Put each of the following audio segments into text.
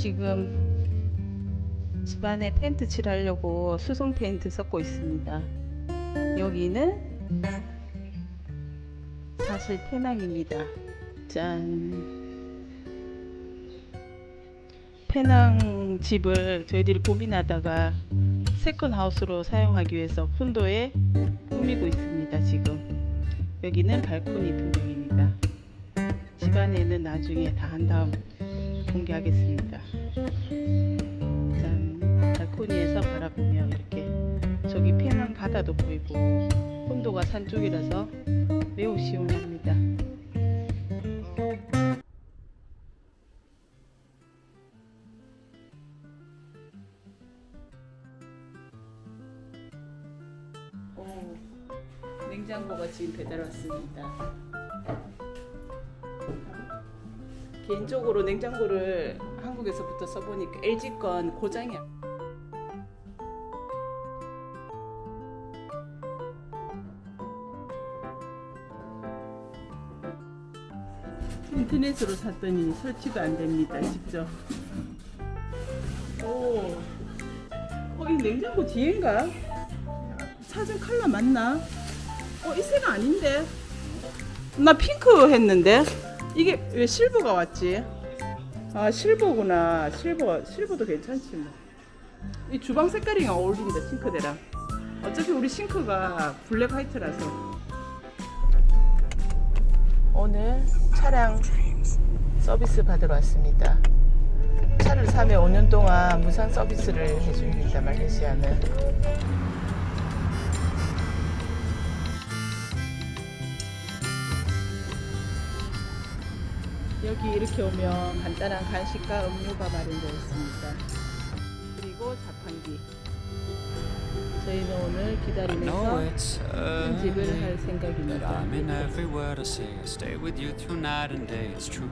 지금 집안에 페인트 칠하려고 수성 페인트 섞고 있습니다. 여기는 사실 페낭입니다. 짠. 페낭 집을 저희들이 고민하다가 세컨하우스로 사용하기 위해서 콘도에 꾸미고 있습니다. 지금 여기는 발코니 분명입니다. 집안에는 나중에 다 한 다음 공개하겠습니다. 짠. 발코니에서 바라보면 이렇게 저기 페낭 바다도 보이고 콘도가 산 쪽이라서 매우 시원합니다. 오, 냉장고가 지금 배달 왔습니다. 개인적으로 냉장고를 한국에서부터 써보니까 LG 건 고장이야. 인터넷으로 샀더니 설치가 안 됩니다. 직접. 오, 이 냉장고 뒤인가? 찾은 컬러 맞나? 이 색 아닌데? 나 핑크 했는데? 이게 왜 실버가 왔지? 아, 실버구나. 실버도 괜찮지 뭐. 이 주방 색깔이랑 어울린다, 싱크대랑. 어차피 우리 싱크가 블랙 화이트라서. 오늘 차량 서비스 받으러 왔습니다. 차를 사면 5년 동안 무상 서비스를 해줍니다, 말레이시아는. 여기 이렇게 오면 간단한 간식과 음료가 마련되어 있습니다. 그리고 자판기. 저희는 오늘 기다리면서 편집을 할 생각입니다. I'm in every word I say. I stay with you through night and day. It's true.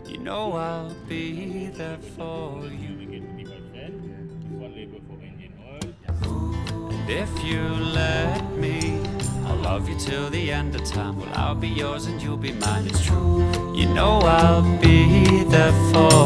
You know I'll be there for you. And if you let me, I'll love you till the end of time. Well, I'll be yours and you'll be mine. It's true. You know I'll be there for